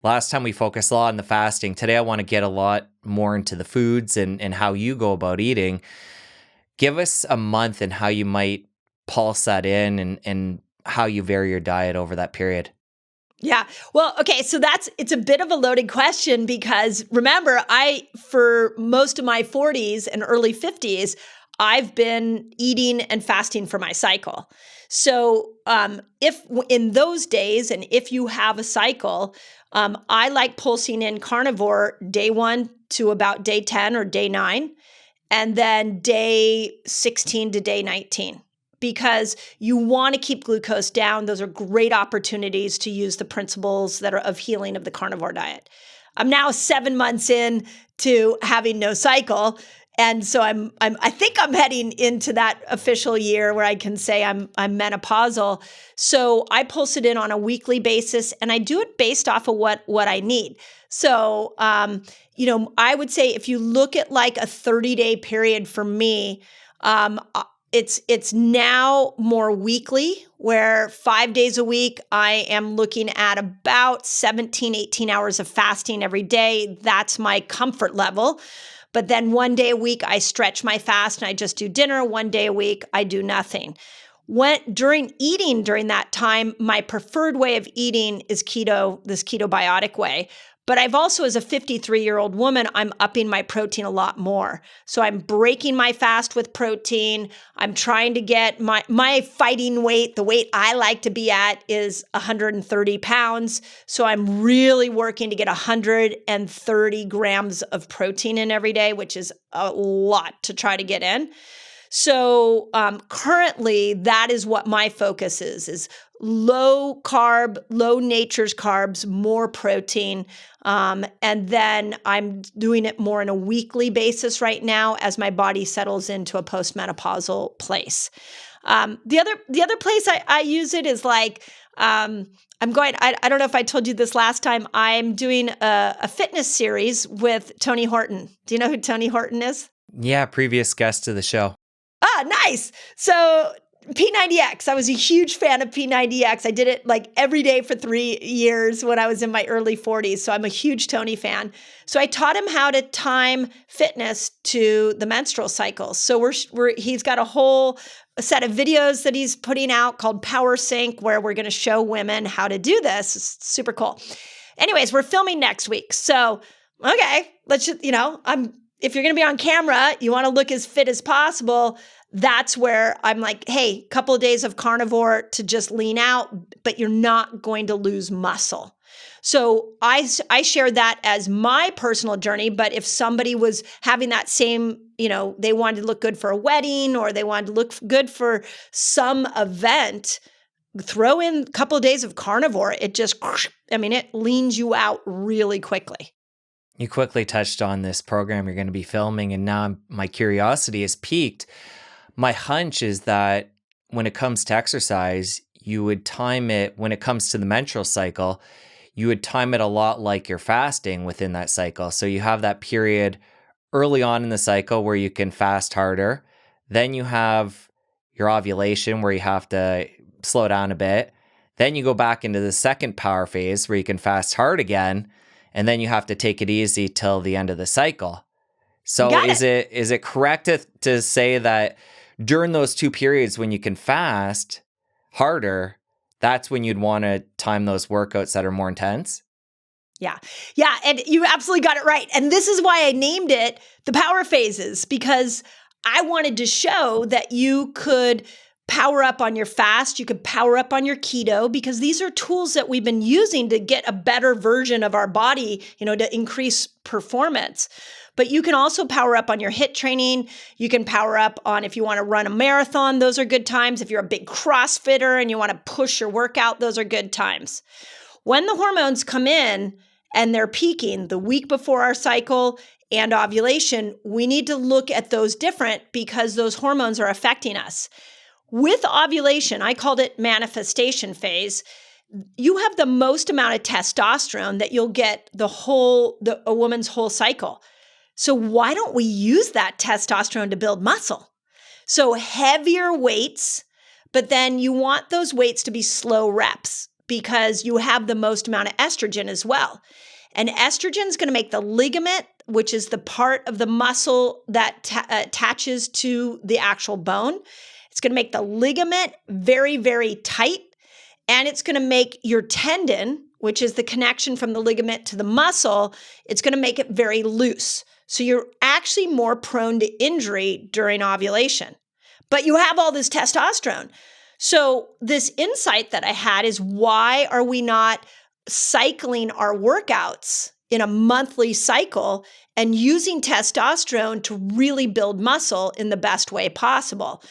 Last time we focused a lot on the fasting. Today I want to get a lot more into the foods and how you go about eating. Give us a month and how you might pulse that in and how you vary your diet over that period. Yeah. Well, okay. So it's a bit of a loaded question because remember, for most of my 40s and early 50s, I've been eating and fasting for my cycle. So, if in those days, and if you have a cycle, I like pulsing in carnivore day 1 to about day 10 or day 9, and then day 16 to day 19, because you want to keep glucose down. Those are great opportunities to use the principles that are of healing of the carnivore diet. I'm now 7 months in to having no cycle. And so I think I'm heading into that official year where I can say I'm menopausal. So I pulse it in on a weekly basis, and I do it based off of what I need. So, I would say if you look at like a 30-day period for me, it's now more weekly, where 5 days a week, I am looking at about 17, 18 hours of fasting every day. That's my comfort level. But then 1 day a week, I stretch my fast and I just do dinner. 1 day a week, I do nothing. During that time, my preferred way of eating is keto, this ketobiotic way. But I've also, as a 53-year-old woman, I'm upping my protein a lot more. So I'm breaking my fast with protein. I'm trying to get my fighting weight, the weight I like to be at, is 130 pounds. So I'm really working to get 130 grams of protein in every day, which is a lot to try to get in. So currently, that is what my focus is low carb, low nature's carbs, more protein. And then I'm doing it more on a weekly basis right now as my body settles into a postmenopausal place. The other place I use it is like, I don't know if I told you this last time, I'm doing a fitness series with Tony Horton. Do you know who Tony Horton is? Yeah, previous guest to the show. Ah, nice. So P90X, I was a huge fan of P90X. I did it like every day for 3 years when I was in my early 40s. So I'm a huge Tony fan. So I taught him how to time fitness to the menstrual cycle. So he's got a whole set of videos that he's putting out called Power Sync, where we're going to show women how to do this. It's super cool. Anyways, we're filming next week. So, okay, let's just, if you're going to be on camera, you want to look as fit as possible. That's where I'm like, hey, couple of days of carnivore to just lean out, but you're not going to lose muscle. So I shared that as my personal journey. But if somebody was having that same, they wanted to look good for a wedding, or they wanted to look good for some event, throw in a couple of days of carnivore. It leans you out really quickly. You quickly touched on this program you're going to be filming, and now my curiosity is piqued. My hunch is that when it comes to exercise, you would time it, when it comes to the menstrual cycle, you would time it a lot like you're fasting within that cycle. So you have that period early on in the cycle where you can fast harder. Then you have your ovulation where you have to slow down a bit. Then you go back into the second power phase where you can fast hard again. And then you have to take it easy till the end of the cycle. So is it correct to say that during those 2 periods when you can fast harder, that's when you'd want to time those workouts that are more intense? Yeah. Yeah. And you absolutely got it right. And this is why I named it the power phases, because I wanted to show that you could power up on your fast, you could power up on your keto, because these are tools that we've been using to get a better version of our body, to increase performance. But you can also power up on your HIIT training. You can power up on, if you want to run a marathon, those are good times. If you're a big CrossFitter and you want to push your workout, those are good times. When the hormones come in and they're peaking the week before our cycle and ovulation, we need to look at those different, because those hormones are affecting us. With ovulation, I called it manifestation phase. You have the most amount of testosterone that you'll get a woman's whole cycle. So why don't we use that testosterone to build muscle? So heavier weights, but then you want those weights to be slow reps, because you have the most amount of estrogen as well. And estrogen is going to make the ligament, which is the part of the muscle that attaches to the actual bone. It's going to make the ligament very, very tight. And it's going to make your tendon, which is the connection from the ligament to the muscle, it's going to make it very loose. So you're actually more prone to injury during ovulation. But you have all this testosterone. So this insight that I had is, why are we not cycling our workouts in a monthly cycle and using testosterone to really build muscle in the best way possible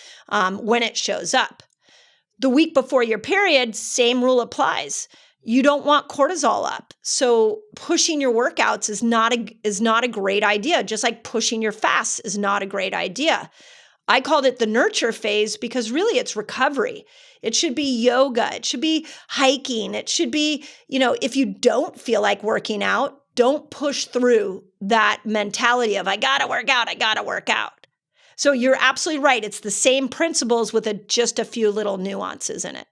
when it shows up? The week before your period, same rule applies. You don't want cortisol up. So pushing your workouts is not a great idea, just like pushing your fasts is not a great idea. I called it the nurture phase because really it's recovery. It should be yoga. It should be hiking. It should be, if you don't feel like working out, don't push through that mentality of, I gotta work out, I gotta work out. So you're absolutely right. It's the same principles with just a few little nuances in it.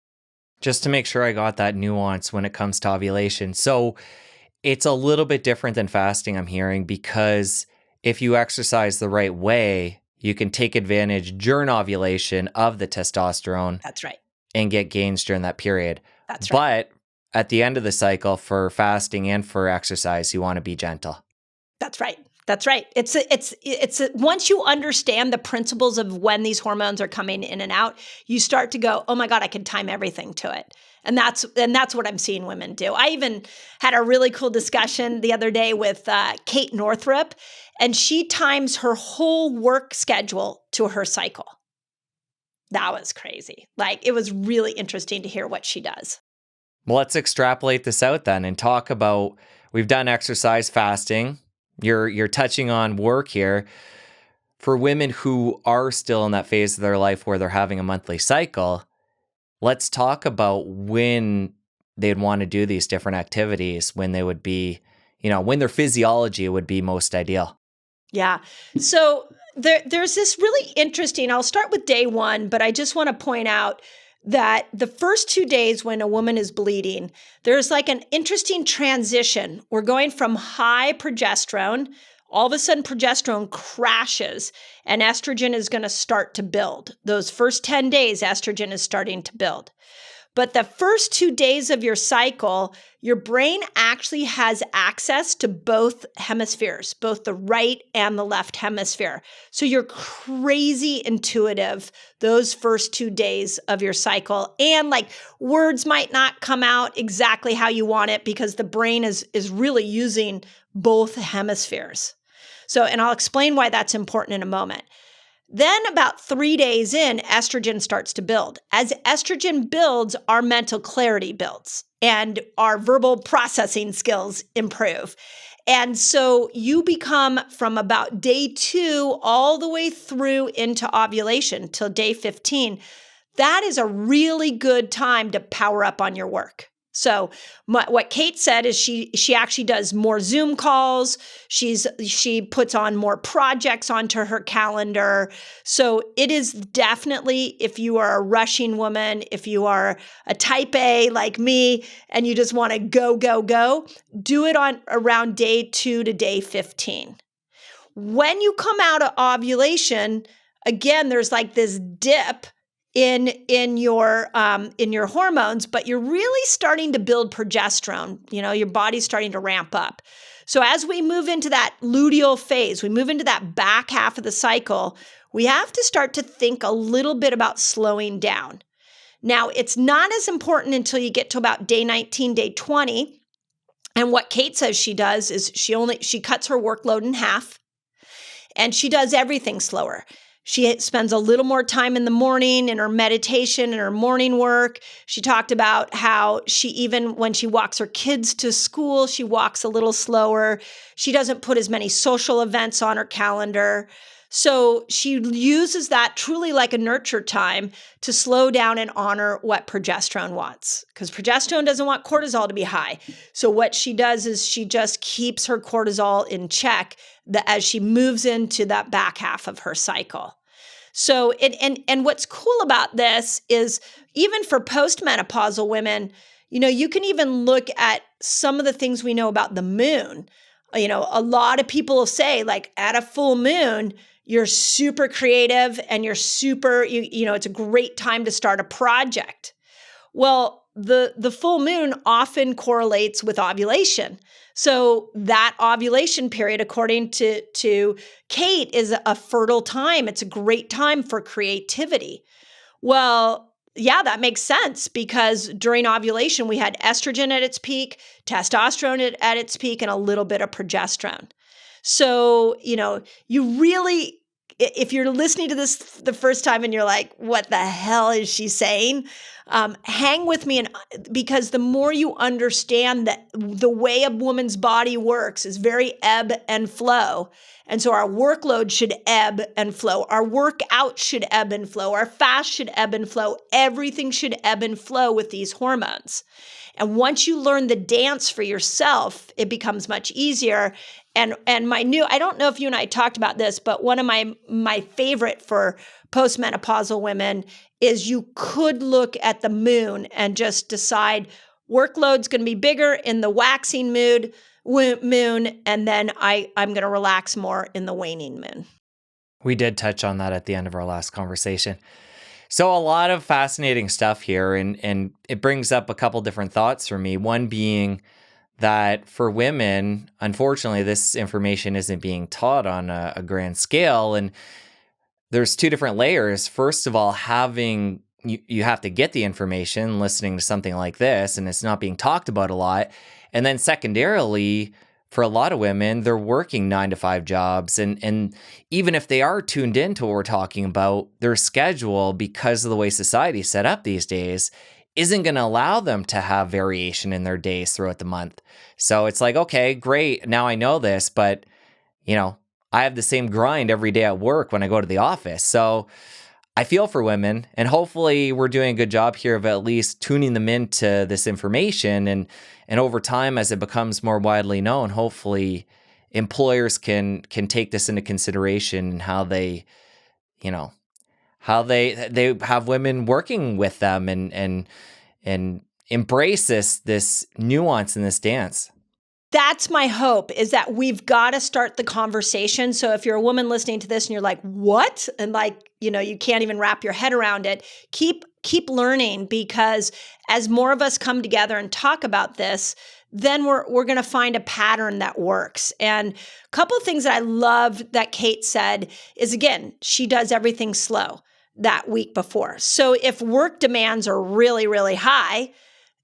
Just to make sure I got that nuance when it comes to ovulation. So it's a little bit different than fasting, I'm hearing, because if you exercise the right way, you can take advantage during ovulation of the testosterone. That's right. And get gains during that period. That's right. But at the end of the cycle, for fasting and for exercise, you want to be gentle. That's right. That's right. It's once you understand the principles of when these hormones are coming in and out, you start to go, oh my God, I can time everything to it. And that's what I'm seeing women do. I even had a really cool discussion the other day with Kate Northrup, and she times her whole work schedule to her cycle. That was crazy. It was really interesting to hear what she does. Well, let's extrapolate this out then and talk about, we've done exercise, fasting. You're touching on work here. For women who are still in that phase of their life where they're having a monthly cycle, let's talk about when they'd want to do these different activities, when they would be, when their physiology would be most ideal. Yeah. So there's this really interesting, I'll start with day one, but I just want to point out that the first 2 days when a woman is bleeding, there's an interesting transition. We're going from high progesterone, all of a sudden progesterone crashes and estrogen is going to start to build. Those first 10 days, estrogen is starting to build. But the first 2 days of your cycle, your brain actually has access to both hemispheres, both the right and the left hemisphere. So you're crazy intuitive those first 2 days of your cycle. And words might not come out exactly how you want it because the brain is really using both hemispheres. So, and I'll explain why that's important in a moment. Then about 3 days in, estrogen starts to build. As estrogen builds, our mental clarity builds and our verbal processing skills improve. And so you become, from about day 2 all the way through into ovulation till day 15, that is a really good time to power up on your work. So what Kate said is she actually does more Zoom calls. She puts on more projects onto her calendar. So it is definitely, if you are a rushing woman, if you are a type A like me, and you just want to go, do it on around day 2 to day 15. When you come out of ovulation, again, there's this dip in your hormones, but you're really starting to build progesterone. Your body's starting to ramp up. So as we move into that luteal phase, we move into that back half of the cycle, we have to start to think a little bit about slowing down. Now, it's not as important until you get to about day 19, day 20. And what Kate says she does is she cuts her workload in half, and she does everything slower. She spends a little more time in the morning in her meditation and her morning work. She talked about how even when she walks her kids to school, she walks a little slower. She doesn't put as many social events on her calendar. So she uses that truly like a nurture time to slow down and honor what progesterone wants, because progesterone doesn't want cortisol to be high. So what she does is she just keeps her cortisol in check as she moves into that back half of her cycle. So, and what's cool about this is even for postmenopausal women, You can even look at some of the things we know about the moon. A lot of people will say, like, at a full moon, you're super creative and you're super, it's a great time to start a project. Well, the full moon often correlates with ovulation. So that ovulation period, according to Kate, is a fertile time. It's a great time for creativity. Well, yeah, that makes sense because during ovulation, we had estrogen at its peak, testosterone at its peak, and a little bit of progesterone. So, you really, if you're listening to this the first time and you're like, what the hell is she saying? Hang with me, because the more you understand that the way a woman's body works is very ebb and flow. And so our workload should ebb and flow. Our workout should ebb and flow. Our fast should ebb and flow. Everything should ebb and flow with these hormones. And once you learn the dance for yourself, it becomes much easier. And I don't know if you and I talked about this, but one of my favorite for postmenopausal women is you could look at the moon and just decide workload's going to be bigger in the waxing moon, and then I'm going to relax more in the waning moon. We did touch on that at the end of our last conversation. So a lot of fascinating stuff here, and it brings up a couple different thoughts for me. One being that for women, unfortunately, this information isn't being taught on a grand scale. And there's two different layers. First of all, you have to get the information listening to something like this, and it's not being talked about a lot. And then secondarily, for a lot of women, they're working 9-to-5 jobs. And even if they are tuned into what we're talking about, their schedule, because of the way society's set up these days, isn't going to allow them to have variation in their days throughout the month. So it's like, okay, great. Now I know this, but I have the same grind every day at work when I go to the office. So I feel for women, and hopefully we're doing a good job here of at least tuning them into this information. And over time, as it becomes more widely known, hopefully employers can take this into consideration and how they have women working with them and embrace this nuance in this dance. That's my hope, is that we've got to start the conversation. So if you're a woman listening to this and you're like, what? And you can't even wrap your head around it, keep learning, because as more of us come together and talk about this, then we're going to find a pattern that works. And a couple of things that I love that Kate said is, again, she does everything slow that week before. So if work demands are really, really high,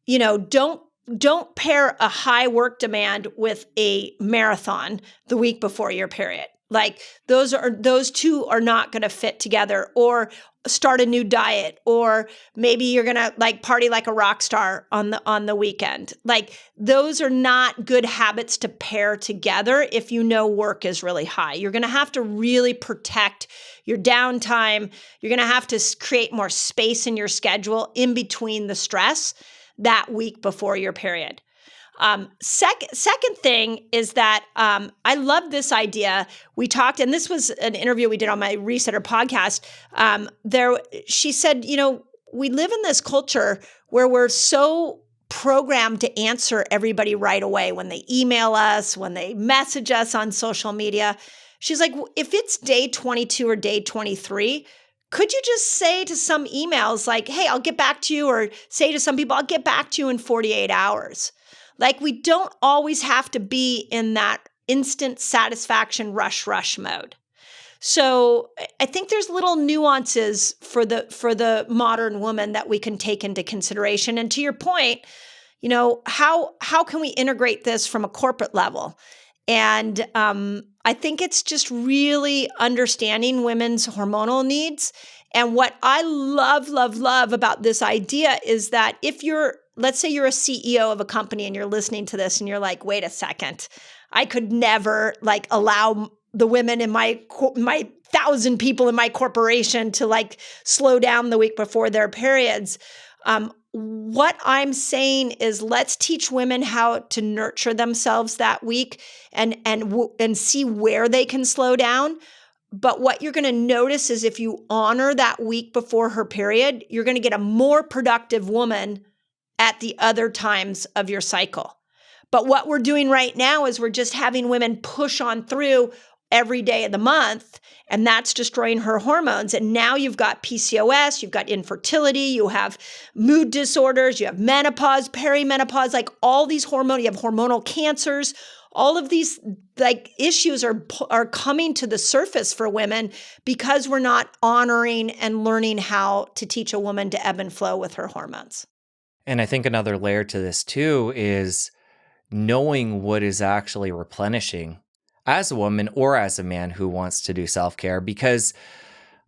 don't pair a high work demand with a marathon the week before your period. Like those two are not going to fit together. Or start a new diet, or maybe you're going to party like a rock star on the weekend. Like those are not good habits to pair together if work is really high. You're going to have to really protect your downtime. You're going to have to create more space in your schedule in between the stress that week before your period. Second thing is that I love this idea. We talked, and this was an interview we did on my Resetter podcast. She said, we live in this culture where we're so programmed to answer everybody right away when they email us, when they message us on social media. She's like, if it's day 22 or day 23, could you just say to some emails like, hey, I'll get back to you, or say to some people, I'll get back to you in 48 hours. Like we don't always have to be in that instant satisfaction rush mode. So I think there's little nuances for the modern woman that we can take into consideration. And to your point, how can we integrate this from a corporate level? And I think it's just really understanding women's hormonal needs. And what I love about this idea is that let's say you're a CEO of a company and you're listening to this and you're like, wait a second, I could never allow the women in my 1,000 people in my corporation to slow down the week before their periods. What I'm saying is, let's teach women how to nurture themselves that week and see where they can slow down. But what you're going to notice is if you honor that week before her period, you're going to get a more productive woman at the other times of your cycle. But what we're doing right now is we're just having women push on through every day of the month, and that's destroying her hormones. And now you've got PCOS, you've got infertility, you have mood disorders, you have menopause, perimenopause, like all these you have hormonal cancers. All of these like issues are coming to the surface for women because we're not honoring and learning how to teach a woman to ebb and flow with her hormones. And I think another layer to this too is knowing what is actually replenishing as a woman or as a man who wants to do self-care, because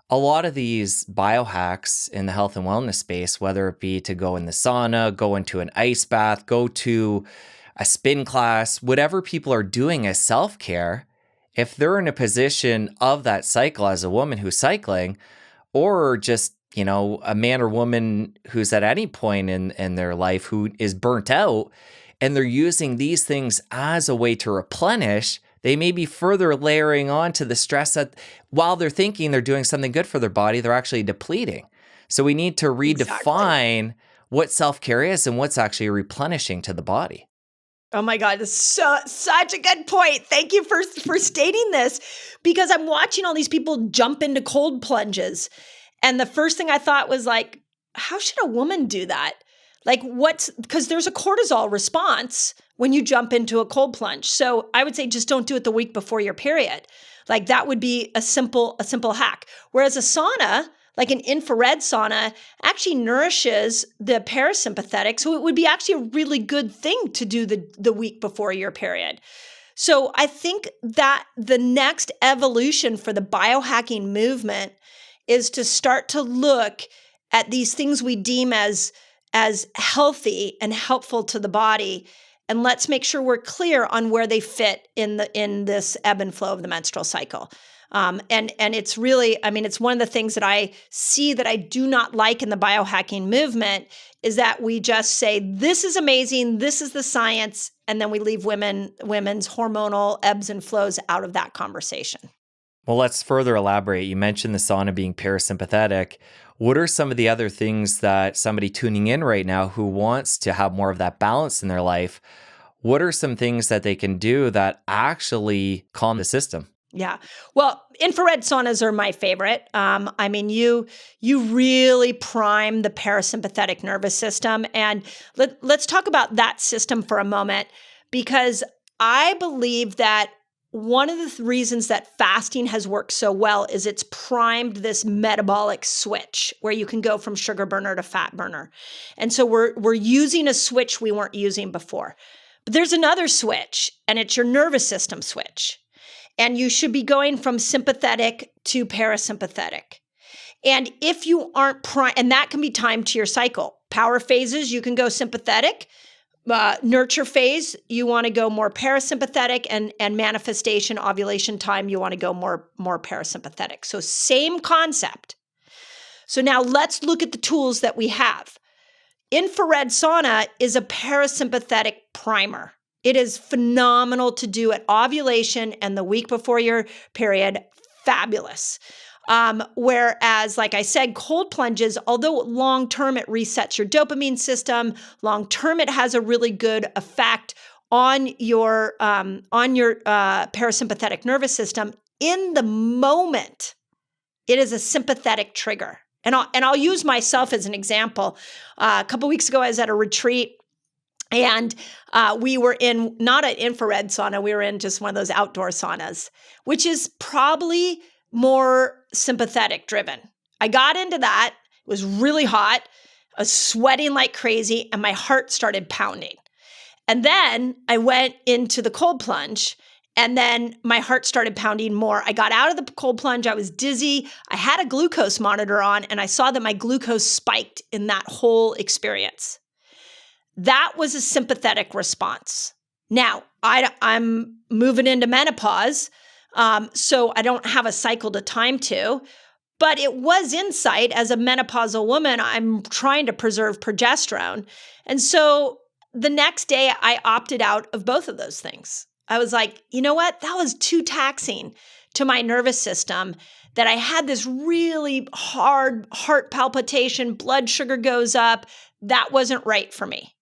a lot of these biohacks in the health and wellness space, whether it be to go in the sauna, go into an ice bath, go to a spin class, whatever people are doing as self-care, if they're in a position of that cycle as a woman who's cycling, or just, a man or woman who's at any point in their life who is burnt out, and they're using these things as a way to replenish, they may be further layering on to the stress that while they're thinking they're doing something good for their body, they're actually depleting. So we need to redefine what self-care is and what's actually replenishing to the body. Oh my God, this is such a good point. Thank you for stating this, because I'm watching all these people jump into cold plunges. And the first thing I thought was like, how should a woman do that? Like because there's a cortisol response when you jump into a cold plunge. So I would say just don't do it the week before your period. Like that would be a simple hack. Whereas a sauna, like an infrared sauna, actually nourishes the parasympathetic. So it would be actually a really good thing to do the week before your period. So I think that the next evolution for the biohacking movement is to start to look at these things we deem as healthy and helpful to the body. And let's make sure we're clear on where they fit in this ebb and flow of the menstrual cycle. And it's really, it's one of the things that I see that I do not like in the biohacking movement is that we just say, this is amazing, this is the science, and then we leave women's hormonal ebbs and flows out of that conversation. Well, let's further elaborate. You mentioned the sauna being parasympathetic. What are some of the other things that somebody tuning in right now who wants to have more of that balance in their life, what are some things that they can do that actually calm the system? Yeah. Well, infrared saunas are my favorite. You really prime the parasympathetic nervous system. And let's talk about that system for a moment, because I believe that one of the reasons that fasting has worked so well is it's primed this metabolic switch where you can go from sugar burner to fat burner. And so we're using a switch we weren't using before. But there's another switch, and it's your nervous system switch. And you should be going from sympathetic to parasympathetic. And if you aren't and that can be timed to your cycle. Power phases, you can go sympathetic. Nurture phase, you want to go more parasympathetic, and manifestation, ovulation time, you want to go more parasympathetic. So same concept. So now let's look at the tools that we have. Infrared sauna is a parasympathetic primer. It is phenomenal to do at ovulation and the week before your period. Fabulous. Whereas, like I said, cold plunges, although long-term it resets your dopamine system, long-term it has a really good effect on your parasympathetic nervous system. In the moment, it is a sympathetic trigger. And I'll use myself as an example. A couple weeks ago, I was at a retreat. And we were in not an infrared sauna, we were in just one of those outdoor saunas, which is probably more sympathetic driven. I got into that. It was really hot. I was sweating like crazy, and my heart started pounding. And then I went into the cold plunge, and then my heart started pounding more. I got out of the cold plunge. I was dizzy. I had a glucose monitor on, and I saw that my glucose spiked in that whole experience. That was a sympathetic response. Now, I'm moving into menopause, so I don't have a cycle to time to, but it was insight. As a menopausal woman, I'm trying to preserve progesterone. And so the next day, I opted out of both of those things. I was like, you know what? That was too taxing to my nervous system, that I had this really hard heart palpitation, blood sugar goes up. That wasn't right for me.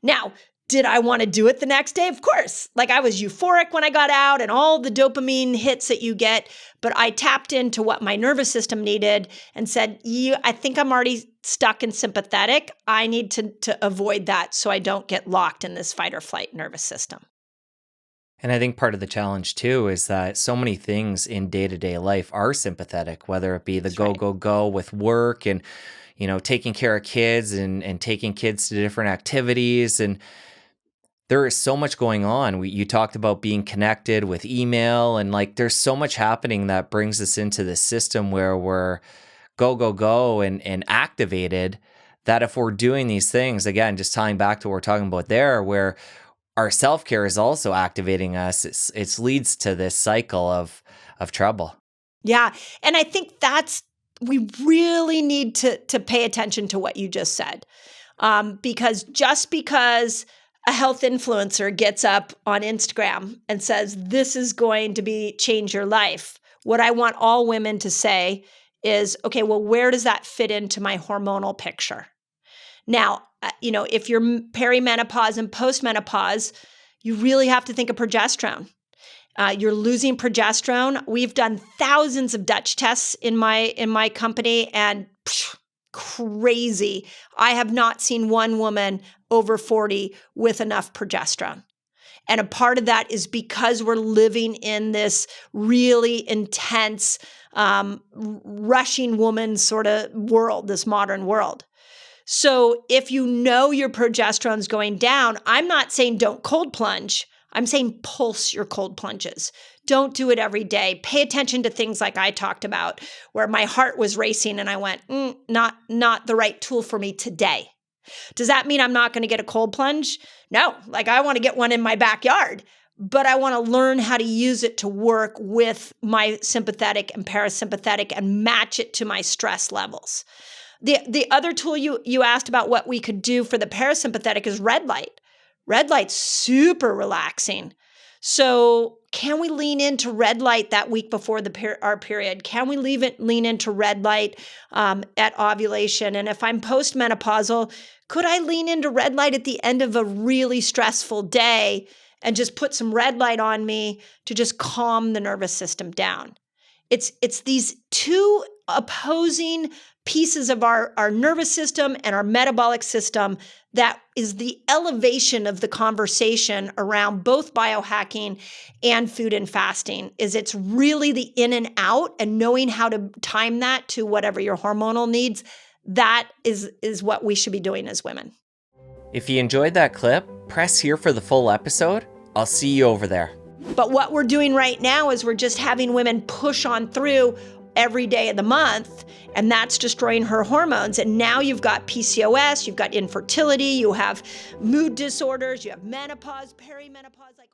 Now, did I want to do it the next day? Of course. Like, I was euphoric when I got out and all the dopamine hits that you get, but I tapped into what my nervous system needed and said, I think I'm already stuck in sympathetic. I need to avoid that so I don't get locked in this fight or flight nervous system. And I think part of the challenge too is that so many things in day-to-day life are sympathetic, whether it be the That's go, right. go, go with work and, taking care of kids and taking kids to different activities. And there is so much going on. You talked about being connected with email, and like there's so much happening that brings us into this system where we're go, go, go and activated, that if we're doing these things, again, just tying back to what we're talking about there, where our self-care is also activating us, it leads to this cycle of trouble. Yeah. And I think we really need to pay attention to what you just said. Because just because a health influencer gets up on Instagram and says, this is going to change your life, what I want all women to say is, okay, well, where does that fit into my hormonal picture? Now, if you're perimenopause and postmenopause, you really have to think of progesterone. You're losing progesterone. We've done thousands of Dutch tests in my company, and crazy. I have not seen one woman over 40 with enough progesterone. And a part of that is because we're living in this really intense, rushing woman sort of world, this modern world. So if you know your progesterone's going down, I'm not saying don't cold plunge. I'm saying pulse your cold plunges. Don't do it every day. Pay attention to things like I talked about, where my heart was racing and I went, not the right tool for me today. Does that mean I'm not going to get a cold plunge? No, like I want to get one in my backyard, but I want to learn how to use it to work with my sympathetic and parasympathetic and match it to my stress levels. The other tool you asked about what we could do for the parasympathetic is red light. Red light's super relaxing. So can we lean into red light that week before our period? Can we lean into red light at ovulation? And if I'm postmenopausal, could I lean into red light at the end of a really stressful day and just put some red light on me to just calm the nervous system down? It's these two opposing pieces of our nervous system and our metabolic system that is the elevation of the conversation around both biohacking and food and fasting. It's really the in and out, and knowing how to time that to whatever your hormonal needs. That is what we should be doing as women. If you enjoyed that clip, press here for the full episode. I'll see you over there. But what we're doing right now is we're just having women push on through every day of the month, and that's destroying her hormones. And now you've got PCOS, you've got infertility, you have mood disorders, you have menopause, perimenopause, like